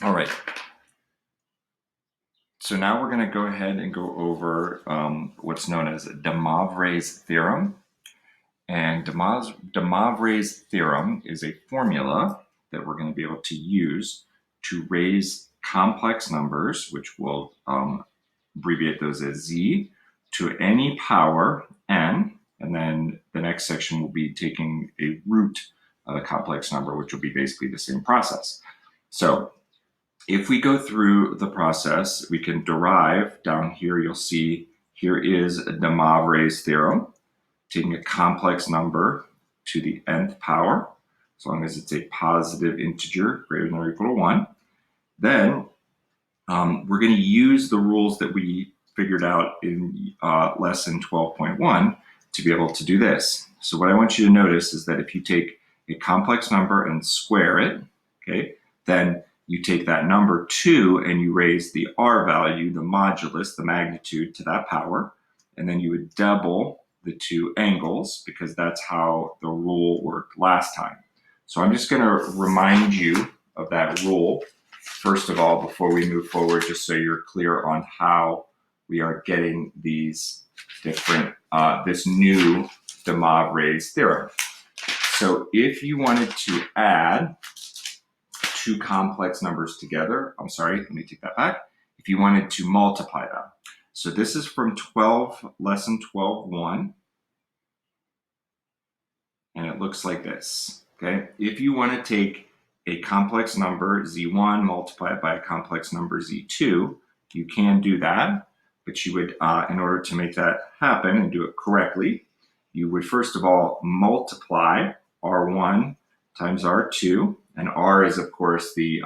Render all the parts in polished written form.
All right. So now we're going to go ahead and go over what's known as DeMoivre's theorem. And DeMoivre's theorem is a formula that we're going to be able to use to raise complex numbers, which we'll abbreviate those as z, to any power n. And then the next section will be taking a root of a complex number, which will be basically the same process. So if we go through the process, we can derive down here, you'll see here is DeMoivre's theorem, taking a complex number to the nth power, as long as it's a positive integer greater than or equal to 1. Then we're going to use the rules that we figured out in lesson 12.1 to be able to do this. So what I want you to notice is that if you take a complex number and square it, okay, then you take that number 2 and you raise the r value, the modulus, the magnitude, to that power, and then you would double the two angles because that's how the rule worked last time. So I'm just going to remind you of that rule, first of all, before we move forward, just so you're clear on how we are getting these different, this new DeMoivre's theorem. So if you wanted to add two complex numbers together, I'm sorry, let me take that back. If you wanted to multiply them. So this is from lesson 12.1, and it looks like this, okay? If you want to take a complex number, z1, multiply it by a complex number, z2, you can do that, but you would, in order to make that happen and do it correctly, you would first of all multiply r1 times r2, and r is, of course, the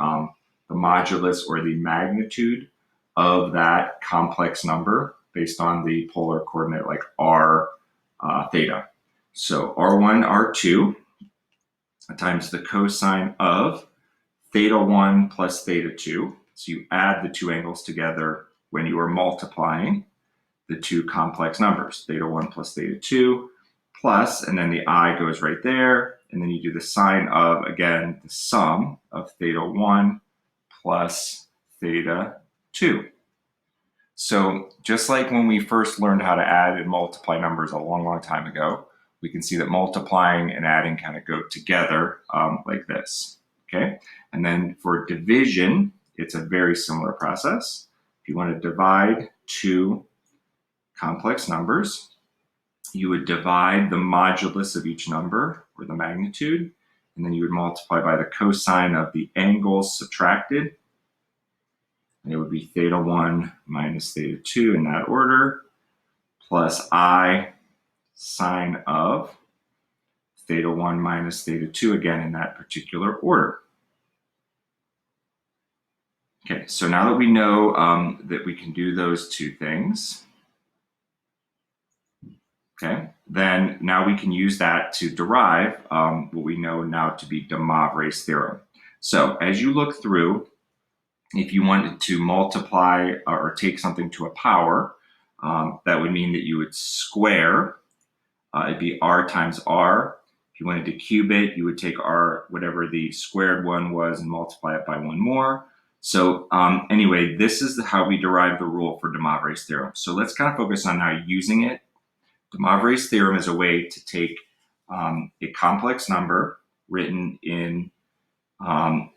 modulus or the magnitude of that complex number based on the polar coordinate, like r theta. So r1, r2 times the cosine of theta 1 plus theta 2. So you add the two angles together when you are multiplying the two complex numbers, theta 1 plus theta 2, plus, and then the I goes right there, and then you do the sine of, again, the sum of theta 1 plus theta 2. So just like when we first learned how to add and multiply numbers a long, long time ago, we can see that multiplying and adding kind of go together like this, okay? And then for division, it's a very similar process. If you want to divide two complex numbers, you would divide the modulus of each number, or the magnitude, and then you would multiply by the cosine of the angles subtracted, and it would be theta 1 minus theta 2 in that order, plus I sine of theta 1 minus theta 2, again in that particular order. Okay, so now that we know that we can do those two things, okay, then now we can use that to derive what we know now to be DeMoivre's theorem. So as you look through, if you wanted to multiply or take something to a power, that would mean that you would square. It'd be r times r. If you wanted to cube it, you would take r, whatever the squared one was, and multiply it by one more. So anyway, this is how we derive the rule for DeMoivre's theorem. So let's kind of focus on now using it. DeMoivre's theorem is a way to take a complex number written in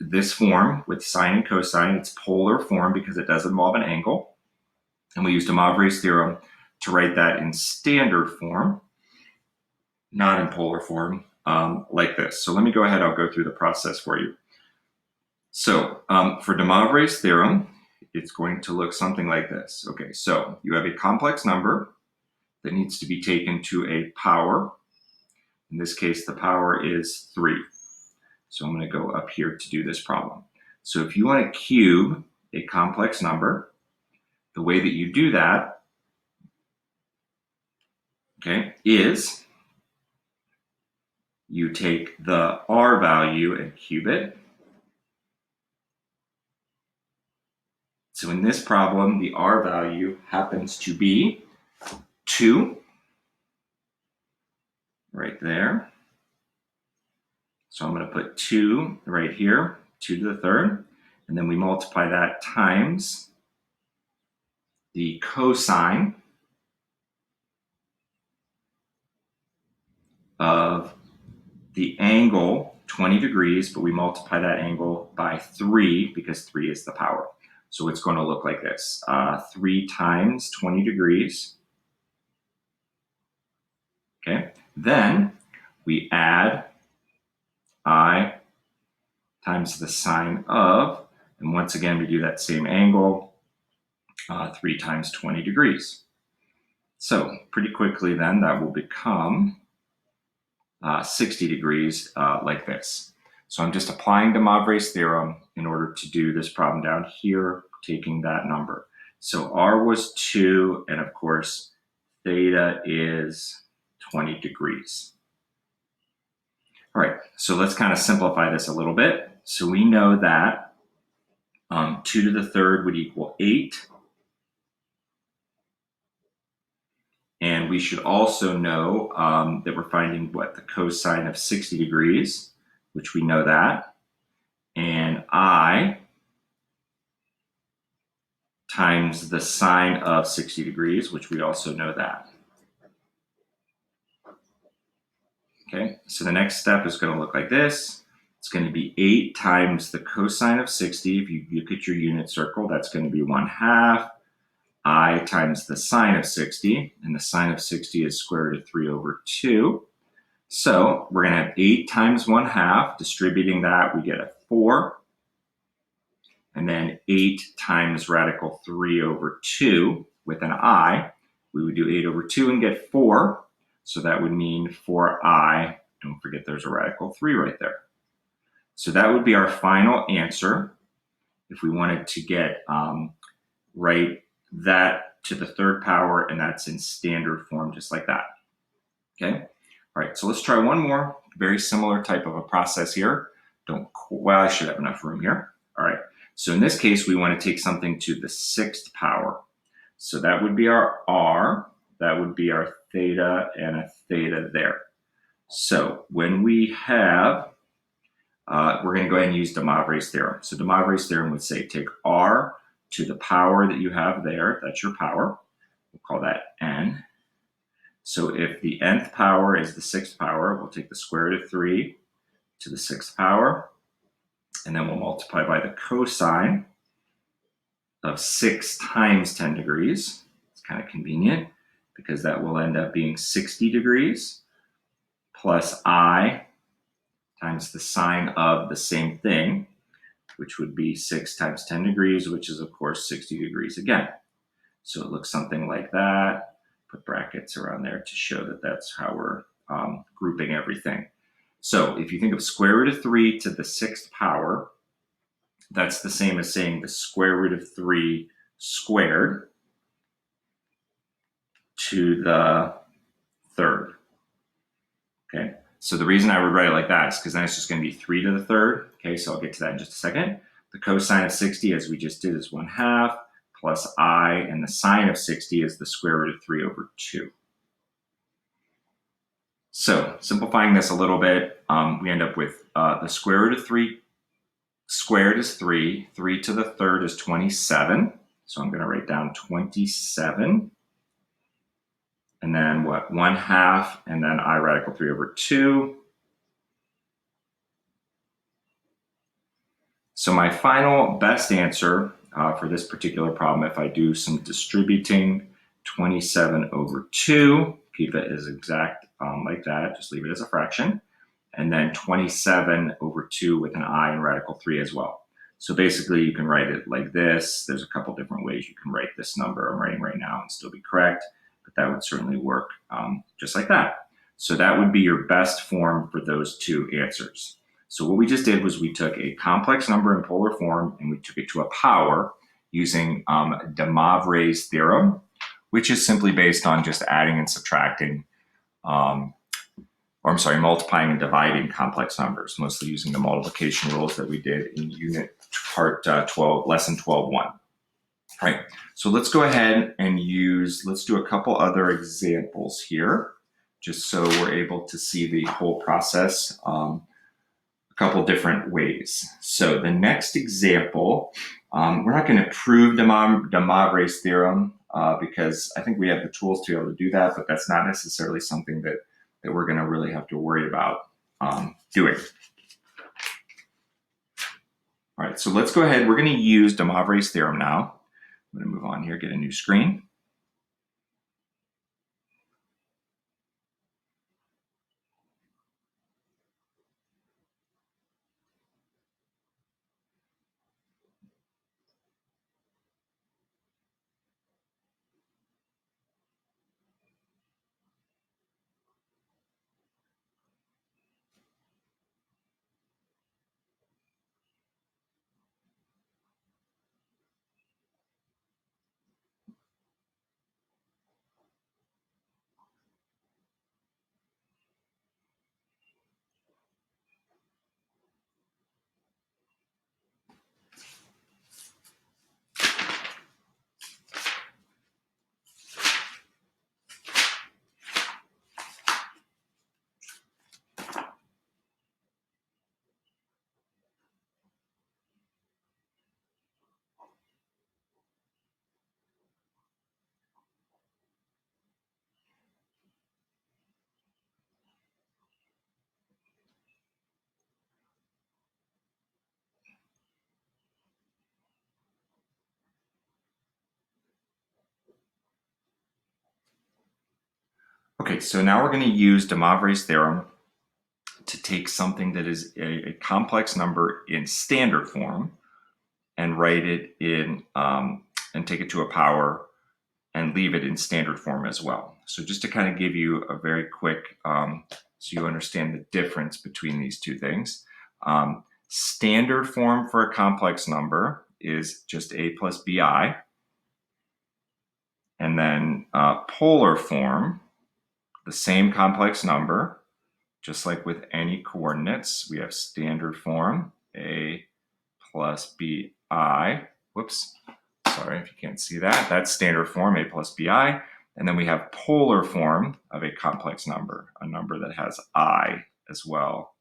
this form with sine and cosine. It's polar form because it does involve an angle. And we use DeMoivre's theorem to write that in standard form, not in polar form, like this. So let me go ahead, I'll go through the process for you. So for DeMoivre's theorem, it's going to look something like this. Okay, so you have a complex number that needs to be taken to a power. In this case, the power is 3. So I'm going to go up here to do this problem. So if you want to cube a complex number, the way that you do that, okay, is you take the r value and cube it. So in this problem, the r value happens to be 2, right there. So I'm going to put 2 right here, 2 to the third. and then we multiply that times the cosine of the angle 20 degrees, but we multiply that angle by 3 because 3 is the power. So it's going to look like this. 3 times 20 degrees. Okay. Then we add I times the sine of, and once again we do that same angle, 3 times 20 degrees. So pretty quickly then that will become 60 degrees like this. So I'm just applying DeMoivre's theorem in order to do this problem down here, taking that number. So R was 2, and of course, theta is 20 degrees. All right, so let's kind of simplify this a little bit. So we know that 2 to the third would equal 8. And we should also know that we're finding what the cosine of 60 degrees, which we know that, and I times the sine of 60 degrees, which we also know that. Okay, so the next step is going to look like this. It's going to be 8 times the cosine of 60. If you look at your unit circle, that's going to be 1/2. I times the sine of 60, and the sine of 60 is square root of 3 over 2. So we're going to have 8 times 1/2. Distributing that, we get a 4. And then 8 times radical 3 over 2 with an I. We would do 8 over 2 and get 4. So that would mean 4i. Don't forget there's a radical 3 right there. So that would be our final answer if we wanted to get write that to the third power, and that's in standard form just like that. Okay. All right, so let's try one more very similar type of a process here. Well, I should have enough room here. All right, so in this case we want to take something to the 6th power. So that would be our R, that would be our theta, and a theta there. So when we have, we're going to go ahead and use DeMoivre's theorem. So DeMoivre's theorem would say take R to the power that you have there, that's your power. We'll call that n. So if the nth power is the 6th power, we'll take the square root of 3 to the 6th power, and then we'll multiply by the cosine of 6 times 10 degrees. It's kind of convenient because that will end up being 60 degrees plus I times the sine of the same thing, which would be 6 times 10 degrees, which is of course 60 degrees again. So it looks something like that. Put brackets around there to show that that's how we're grouping everything. So if you think of square root of 3 to the 6th power, that's the same as saying the square root of 3 squared to the 3rd. Okay, so the reason I would write it like that is because then it's just going to be 3 to the 3rd. Okay, so I'll get to that in just a second. The cosine of 60, as we just did, is 1/2 plus I, and the sine of 60 is the square root of 3 over 2. So simplifying this a little bit, we end up with the square root of 3 squared is 3. 3 to the 3rd is 27. So I'm going to write down 27. And then what? 1/2, and then I radical 3 over 2. So my final best answer for this particular problem, if I do some distributing, 27 over 2, keep it as exact like that, just leave it as a fraction, and then 27 over 2 with an I and radical 3 as well. So basically you can write it like this. There's a couple different ways you can write this number I'm writing right now and still be correct, but that would certainly work just like that. So that would be your best form for those two answers. So what we just did was we took a complex number in polar form and we took it to a power using DeMoivre's theorem, which is simply based on just adding and subtracting, multiplying and dividing complex numbers, mostly using the multiplication rules that we did in unit part 12, lesson 12.1. All right, so let's go ahead and let's do a couple other examples here, just so we're able to see the whole process. A couple different ways. So the next example, we're not going to prove DeMoivre's theorem because I think we have the tools to be able to do that, but that's not necessarily something that we're going to really have to worry about doing. All right, so let's go ahead. We're going to use DeMoivre's theorem now. I'm going to move on here, get a new screen. Okay, so now we're going to use DeMoivre's theorem to take something that is a complex number in standard form and write it in, and take it to a power and leave it in standard form as well. So just to kind of give you a very quick, so you understand the difference between these two things. Standard form for a complex number is just a plus bi. And then polar form, the same complex number, just like with any coordinates, we have standard form, a plus bi. Whoops, sorry if you can't see that. That's standard form, a plus bi. And then we have polar form of a complex number, a number that has I as well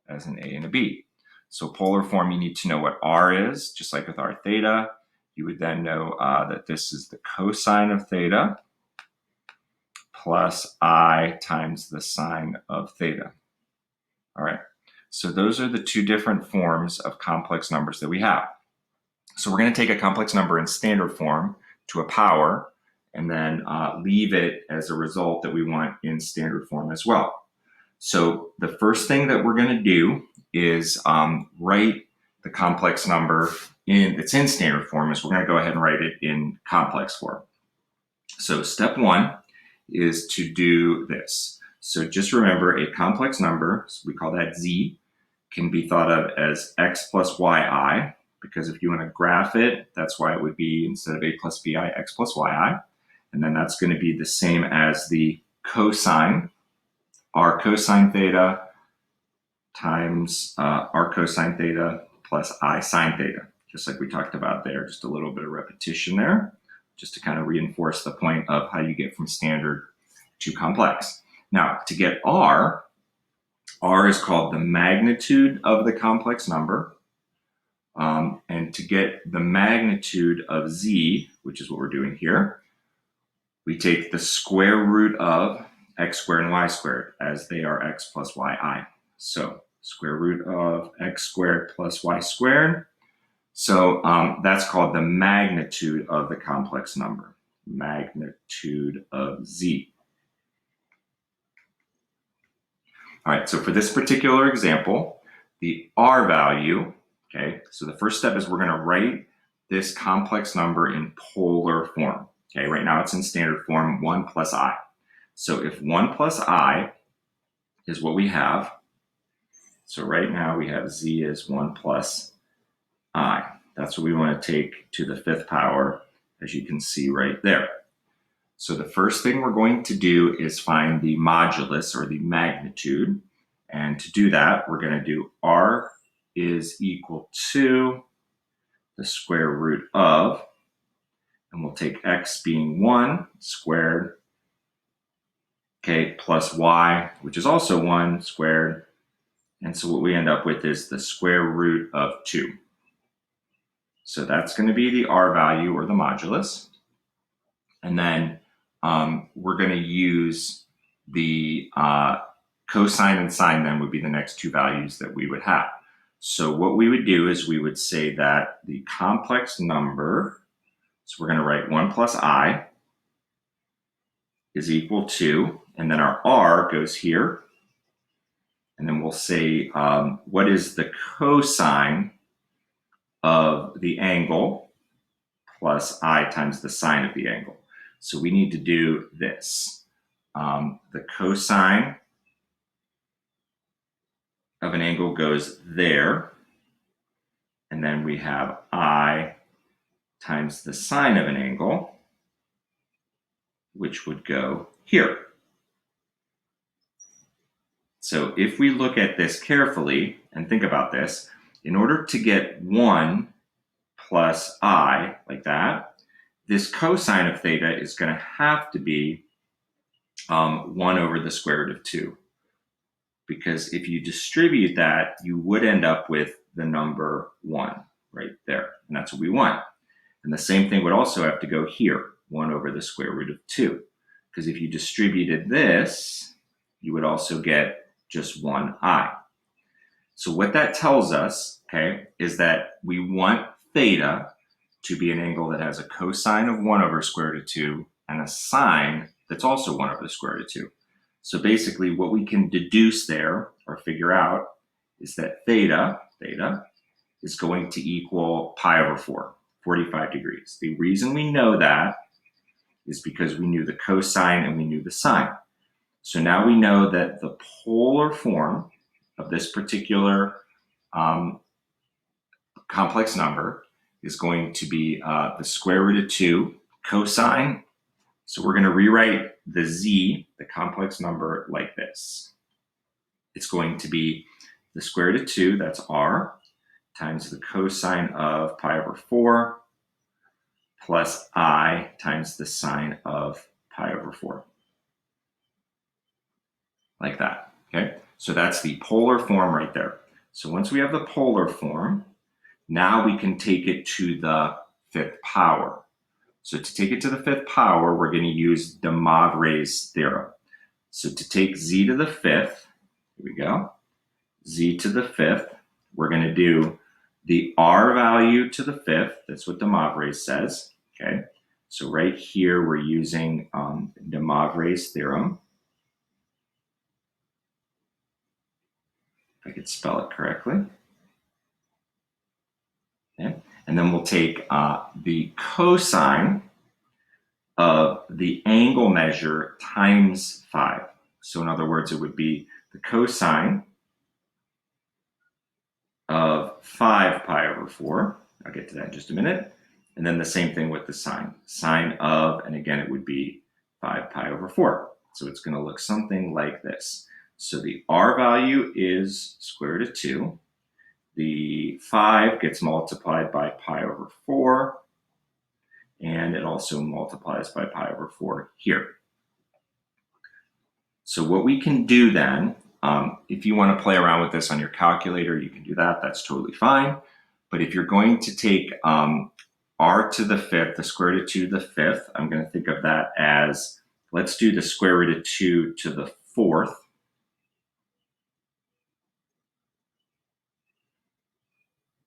as an a and a b. So polar form, you need to know what r is, just like with r theta. You would then know that this is the cosine of theta plus I times the sine of theta. All right, so those are the two different forms of complex numbers that we have. So we're going to take a complex number in standard form to a power and then leave it as a result that we want in standard form as well. So the first thing that we're going to do is write the complex number it's in standard form, is we're going to go ahead and write it in complex form. So step one is to do this. So just remember, a complex number, so we call that z, can be thought of as x plus yi, because if you want to graph it, that's why it would be, instead of a plus bi, x plus yi. And then that's going to be the same as the cosine, r cosine theta times r cosine theta plus I sine theta, just like we talked about there. Just a little bit of repetition there, just to kind of reinforce the point of how you get from standard to complex. Now, to get r is called the magnitude of the complex number. And to get the magnitude of z, which is what we're doing here, we take the square root of x squared and y squared, as they are x plus yi. So square root of x squared plus y squared. So that's called the magnitude of the complex number, magnitude of z. All right, so for this particular example, the r value, okay, so the first step is we're going to write this complex number in polar form. Okay, right now it's in standard form, 1 plus I. So if 1 plus I is what we have, so right now we have z is 1 plus I. That's what we want to take to the fifth power, as you can see right there. So the first thing we're going to do is find the modulus, or the magnitude. And to do that, we're going to do r is equal to the square root of, and we'll take x being 1 squared, okay, plus y, which is also 1 squared, And so what we end up with is the square root of 2. So that's going to be the r value, or the modulus. And then we're going to use the cosine and sine, then would be the next two values that we would have. So what we would do is we would say that the complex number, so we're going to write 1 plus I is equal to, and then our r goes here. And then we'll say, what is the cosine of the angle plus I times the sine of the angle? So we need to do this. The cosine of an angle goes there. And then we have I times the sine of an angle, which would go here. So if we look at this carefully and think about this, in order to get 1 plus I, like that, this cosine of theta is going to have to be 1 over the square root of 2. Because if you distribute that, you would end up with the number 1 right there. And that's what we want. And the same thing would also have to go here, 1 over the square root of 2. Because if you distributed this, you would also get just 1i. So what that tells us, okay, is that we want theta to be an angle that has a cosine of 1 over square root of 2 and a sine that's also 1 over the square root of 2. So basically what we can deduce there, or figure out, is that theta is going to equal pi over 4, 45 degrees. The reason we know that is because we knew the cosine and we knew the sine. So now we know that the polar form of this particular complex number is going to be the square root of 2 cosine. So we're going to rewrite the z, the complex number, like this. It's going to be the square root of 2, that's r, times the cosine of pi over 4, plus I times the sine of pi over 4. Like that, okay? So that's the polar form right there. So once we have the polar form, now we can take it to the 5th power. So to take it to the 5th power, we're going to use DeMoivre's theorem. So to take z to the 5th, here we go, z to the 5th, we're going to do the r value to the 5th. That's what DeMoivre's says, okay? So right here, we're using DeMoivre's theorem. If I could spell it correctly. Okay. And then we'll take the cosine of the angle measure times 5. So in other words, it would be the cosine of 5 pi over 4. I'll get to that in just a minute. And then the same thing with the sine. Sine of, and again, it would be 5 pi over 4. So it's going to look something like this. So the r value is square root of 2. The 5 gets multiplied by pi over 4. And it also multiplies by pi over 4 here. So what we can do then, if you want to play around with this on your calculator, you can do that. That's totally fine. But if you're going to take r to the 5th, the square root of 2 to the 5th, I'm going to think of that as, let's do the square root of 2 to the 4th.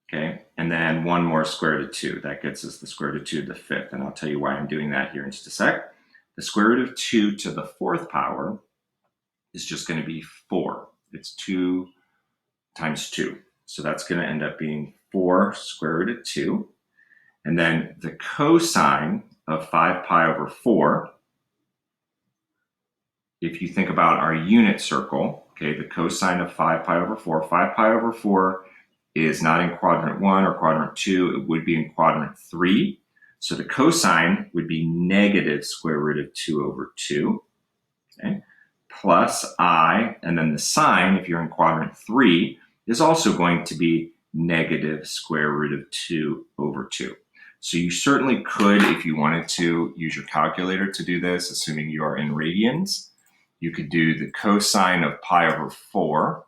Okay, and then one more square root of 2. That gets us the square root of 2 to the 5th. And I'll tell you why I'm doing that here in just a sec. The square root of 2 to the 4th power is just going to be 4. It's 2 times 2. So that's going to end up being 4 square root of 2. And then the cosine of 5 pi over 4, if you think about our unit circle, okay, the cosine of 5 pi over 4, 5 pi over 4 is not in quadrant 1 or quadrant 2, it would be in quadrant 3. So the cosine would be negative square root of 2 over 2, okay, plus I, and then the sine, if you're in quadrant 3, is also going to be negative square root of 2 over 2. So you certainly could, if you wanted to, use your calculator to do this, assuming you are in radians. You could do the cosine of pi over 4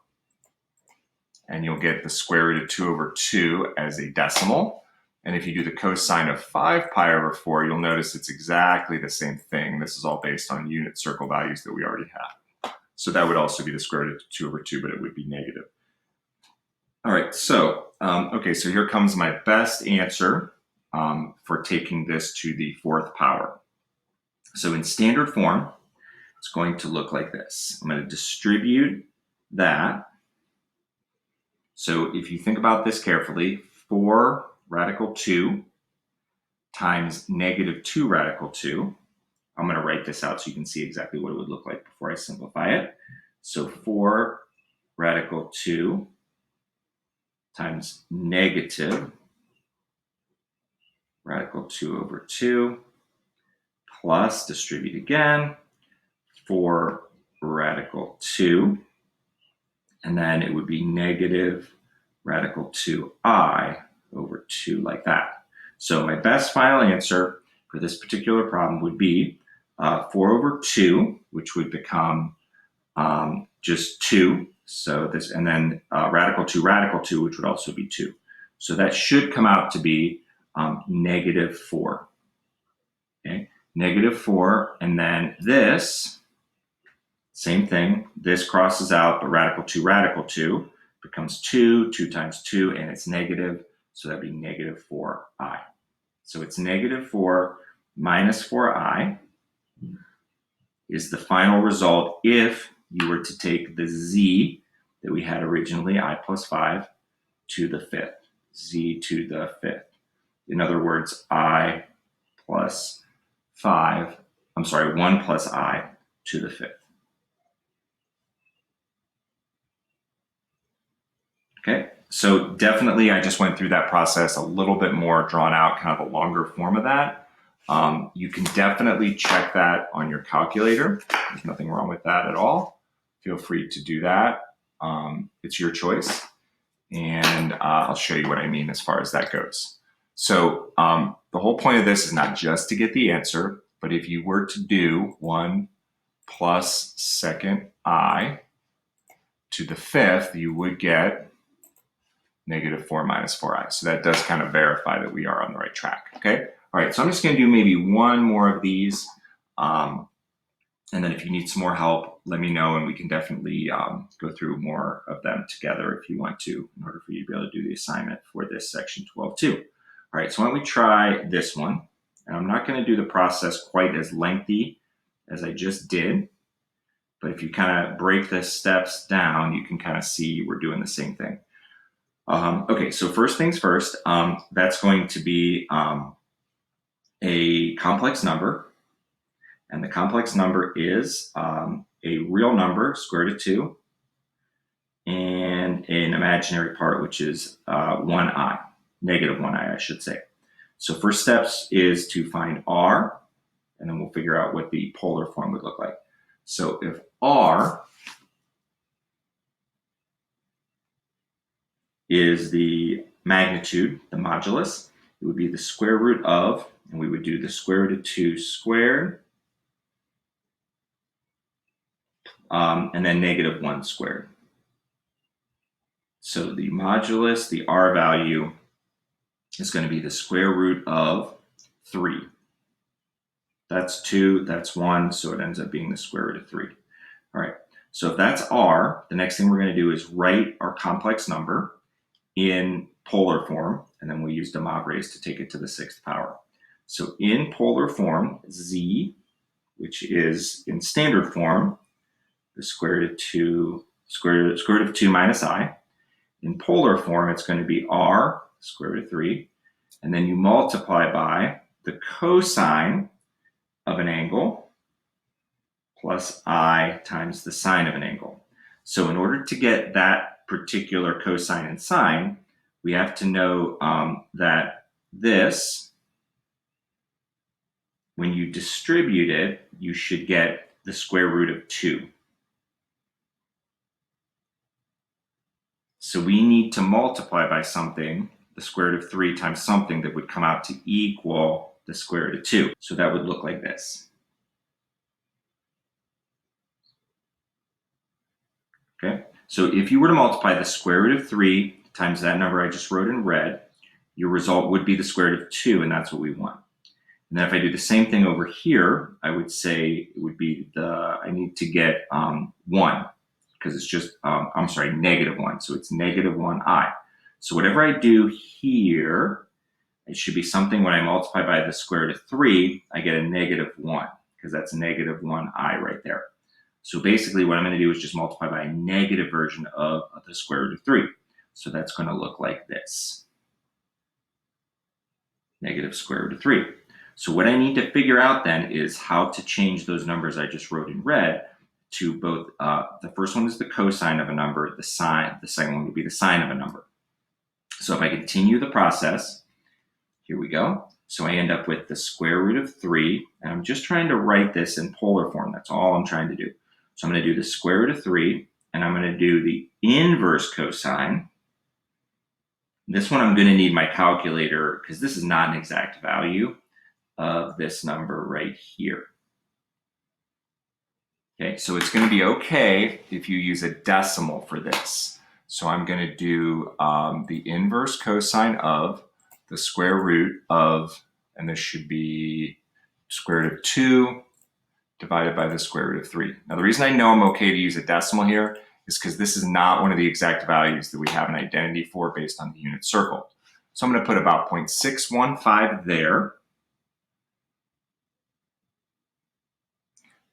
and you'll get the square root of 2 over 2 as a decimal. And if you do the cosine of 5 pi over 4, you'll notice it's exactly the same thing. This is all based on unit circle values that we already have. So that would also be the square root of 2 over 2, but it would be negative. All right, so, okay, so here comes my best answer for taking this to the 4th power. So in standard form, it's going to look like this. I'm going to distribute that. So if you think about this carefully, 4 radical 2 times negative 2 radical 2. I'm going to write this out so you can see exactly what it would look like before I simplify it. So 4 radical 2 times negative radical 2 over 2 plus, distribute again, 4 radical 2, and then it would be negative radical 2i over 2 like that. So my best final answer for this particular problem would be 4 over 2, which would become just 2. So this, and then radical 2, which would also be 2. So that should come out to be negative 4. Okay, negative 4, and then this, same thing. This crosses out, but radical 2 becomes 2, 2 times 2, and it's negative. So that'd be negative 4i. So it's negative 4 minus 4i is the final result if you were to take the z that we had originally, I plus 5, to the 5th. Z to the 5th. In other words, I plus 5, 1 plus I to the 5th. Okay, so definitely I just went through that process a little bit more drawn out, kind of a longer form of that. You can definitely check that on your calculator. There's nothing wrong with that at all. Feel free to do that. It's your choice. And I'll show you what I mean as far as that goes. So the whole point of this is not just to get the answer, but if you were to do 1 plus second I to the 5th, you would get negative 4 minus 4i. So that does kind of verify that we are on the right track, okay? All right, so I'm just gonna do maybe one more of these. And then if you need some more help, let me know and we can definitely go through more of them together if you want to, in order for you to be able to do the assignment for this section 12.2. All right, so why don't we try this one? And I'm not gonna do the process quite as lengthy as I just did, but if you kind of break the steps down, you can kind of see we're doing the same thing. Okay, so first things first, that's going to be a complex number. And the complex number is a real number, square root of 2, and an imaginary part, which is 1i, negative 1i, I should say. So first steps is to find r, and then we'll figure out what the polar form would look like. So if r is the magnitude, the modulus, it would be the square root of, and we would do the square root of 2 squared, and then negative 1 squared. So the modulus, the r value, is going to be the square root of 3. That's 2, that's 1, so it ends up being the square root of 3. All right, so if that's r, the next thing we're going to do is write our complex number in polar form, and then we'll use DeMoivre's to take it to the 6th power. So in polar form, z, which is in standard form, the square root of 2, square root of 2 minus I. In polar form, it's going to be r, square root of 3, and then you multiply by the cosine of an angle plus I times the sine of an angle. So in order to get that particular cosine and sine, we have to know that this, when you distribute it, you should get the square root of 2. So we need to multiply by something, the square root of 3 times something that would come out to equal the square root of 2. So that would look like this. Okay, So if you were to multiply the square root of 3 times that number I just wrote in red, your result would be the square root of 2, and that's what we want. And then if I do the same thing over here, I would say it would be I need to get 1, because it's just, I'm sorry, -1. So it's -1i. So whatever I do here, it should be something when I multiply by the square root of 3, I get a -1, because that's -1i right there. So basically what I'm going to do is just multiply by a negative version of the square root of 3. So that's going to look like this. Negative square root of 3. So what I need to figure out then is how to change those numbers I just wrote in red to both, the first one is the cosine of a number, the second one would be the sine of a number. So if I continue the process, here we go. So I end up with the square root of 3, and I'm just trying to write this in polar form. That's all I'm trying to do. So I'm going to do the square root of 3, and I'm going to do the inverse cosine. This one I'm going to need my calculator, because this is not an exact value of this number right here. Okay, so it's going to be okay if you use a decimal for this. So I'm going to do the inverse cosine of the square root of, and this should be square root of 2 divided by the square root of 3. Now the reason I know I'm okay to use a decimal here is because this is not one of the exact values that we have an identity for based on the unit circle. So I'm going to put about 0.615 there.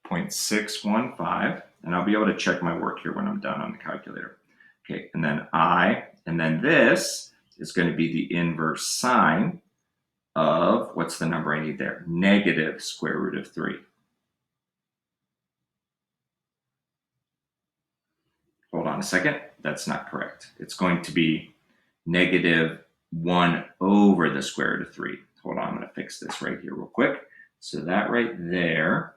0.615, and I'll be able to check my work here when I'm done on the calculator. Okay, and then this is going to be the inverse sine of, what's the number I need there? Negative square root of 3. Hold on a second, that's not correct. It's going to be -1 over the square root of 3. Hold on, I'm going to fix this right here real quick. So that right there,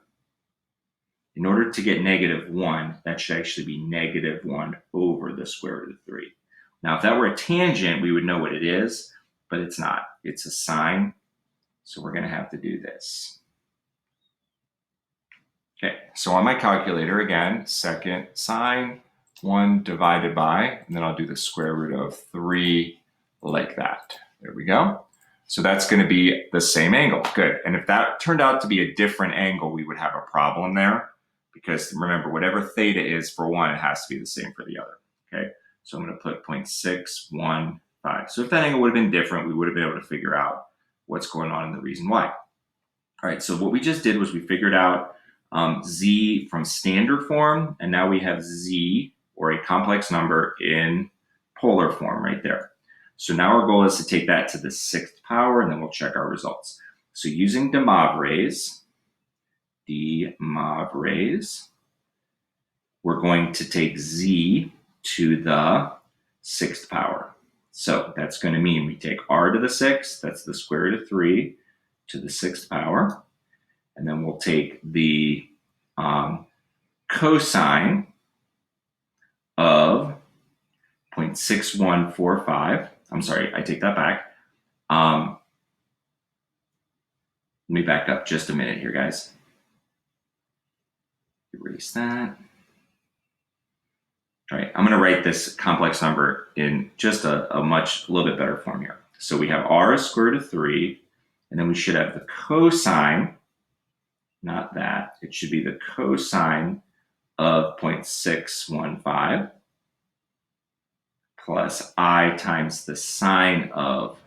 in order to get -1, that should actually be -1 over the square root of 3. Now, if that were a tangent, we would know what it is, but it's not. It's a sine, so we're going to have to do this. Okay, so on my calculator, again, second sine 1 divided by, and then I'll do the square root of 3 like that. There we go. So that's going to be the same angle. Good. And if that turned out to be a different angle, we would have a problem there. Because remember, whatever theta is for one, it has to be the same for the other. Okay, so I'm going to put 0.615. So if that angle would have been different, we would have been able to figure out what's going on and the reason why. All right, so what we just did was we figured out z from standard form, and now we have z, or a complex number, in polar form right there. So now our goal is to take that to the 6th power, and then we'll check our results. So using DeMoivre's, we're going to take z to the 6th power. So that's going to mean we take r to the 6th, that's the square root of 3, to the 6th power. And then we'll take the cosine of 0.6145. I'm sorry, I take that back. Let me back up just a minute here, guys. Erase that. All right, I'm going to write this complex number in just a little bit better form here. So we have r square root of 3, and then we should have the cosine, not that, it should be the cosine of 0.615 plus I times the sine of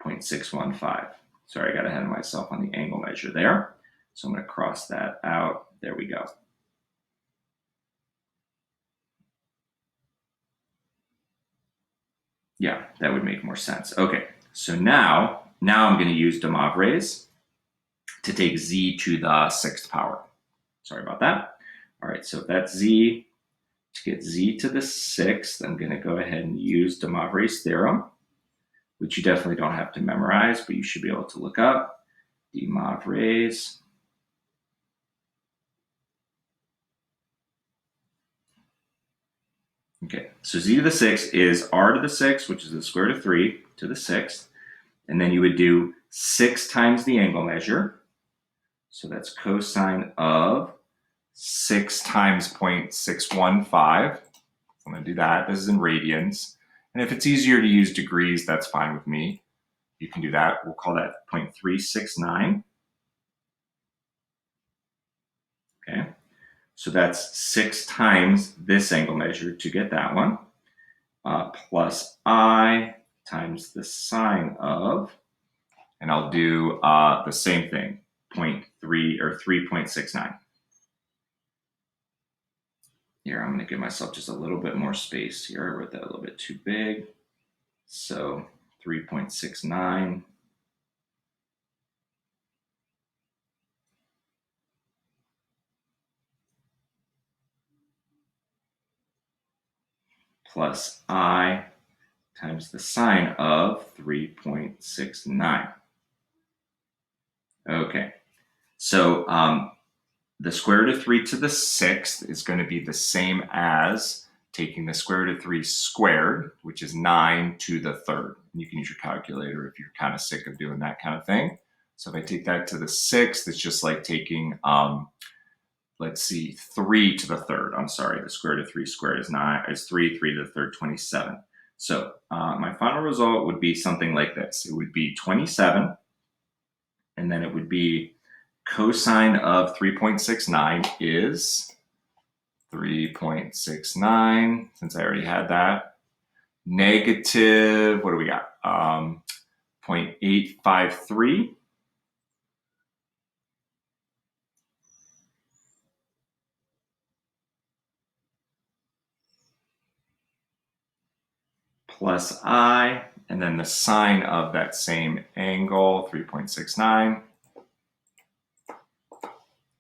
0.615. Sorry, I got ahead of myself on the angle measure there. So I'm going to cross that out. There we go. Yeah, that would make more sense. Okay, so now I'm going to use DeMoivre's to take z to the 6th power. Sorry about that. All right, so if that's z, to get z to the 6th, I'm going to go ahead and use DeMoivre's theorem, which you definitely don't have to memorize, but you should be able to look up. DeMoivre's. Okay, so z to the 6th is r to the 6th, which is the square root of 3 to the 6th. And then you would do 6 times the angle measure. So that's cosine of 6 times 0.615 I'm going to do that. This is in radians. And if it's easier to use degrees, that's fine with me. You can do that. We'll call that 0.369. Okay. So that's 6 times this angle measured to get that one, plus I times the sine of, and I'll do the same thing, 0.3 or 3.69. Here, I'm going to give myself just a little bit more space here. I wrote that a little bit too big. So 3.69. Plus I times the sine of 3.69. Okay, so the square root of 3 to the 6th is going to be the same as taking the square root of 3 squared, which is 9 to the 3rd. You can use your calculator if you're kind of sick of doing that kind of thing. So if I take that to the 6th, it's just like taking, let's see, 3 to the 3rd. I'm sorry, the square root of 3 squared is 3, 3 to the 3rd, 27. So my final result would be something like this. It would be 27, and then it would be cosine of 3.69 is 3.69, since I already had that, negative, what do we got? 0.853. Plus I, and then the sine of that same angle, 3.69.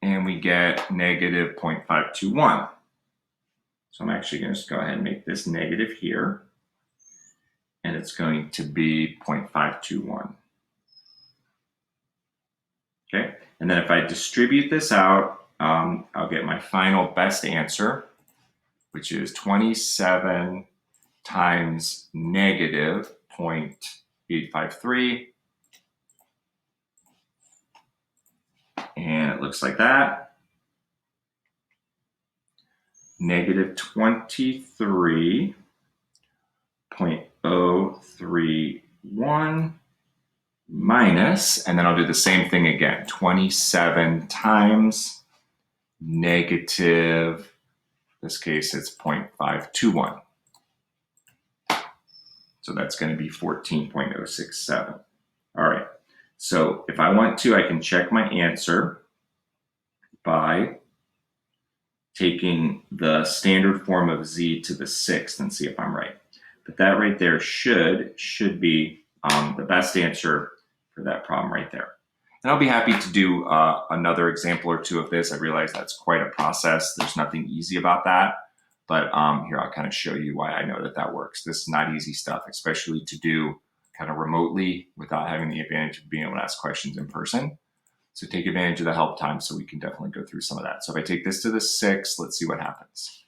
And we get negative 0.521. So I'm actually going to just go ahead and make this negative here. And it's going to be 0.521. Okay, and then if I distribute this out, I'll get my final best answer, which is 27 times negative 0.853. And it looks like that. Negative 23.031 minus, and then I'll do the same thing again, 27 times negative, in this case it's 0.521. So that's going to be 14.067. All right, so if I want to, I can check my answer by taking the standard form of z to the 6th and see if I'm right. But that right there should be the best answer for that problem right there. And I'll be happy to do another example or two of this. I realize that's quite a process. There's nothing easy about that. But here, I'll kind of show you why I know that that works. This is not easy stuff, especially to do kind of remotely without having the advantage of being able to ask questions in person. So take advantage of the help time so we can definitely go through some of that. So if I take this to the 6th, let's see what happens.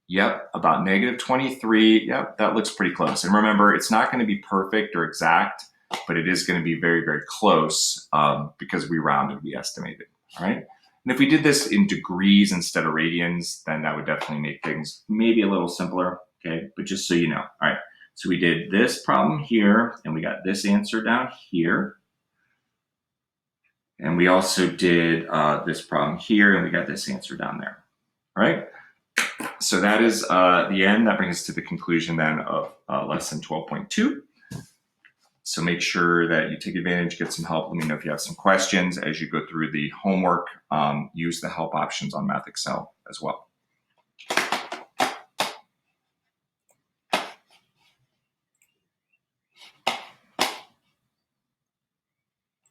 Yep, about negative 23. Yep, that looks pretty close. And remember, it's not going to be perfect or exact, but it is going to be very, very close because we rounded, we estimated, all right? And if we did this in degrees instead of radians, then that would definitely make things maybe a little simpler, okay? But just so you know, all right? So we did this problem here, and we got this answer down here. And we also did this problem here, and we got this answer down there, all right? So that is the end. That brings us to the conclusion then of lesson 12.2. So make sure that you take advantage, get some help. Let me know if you have some questions as you go through the homework. Use the help options on Math Excel as well.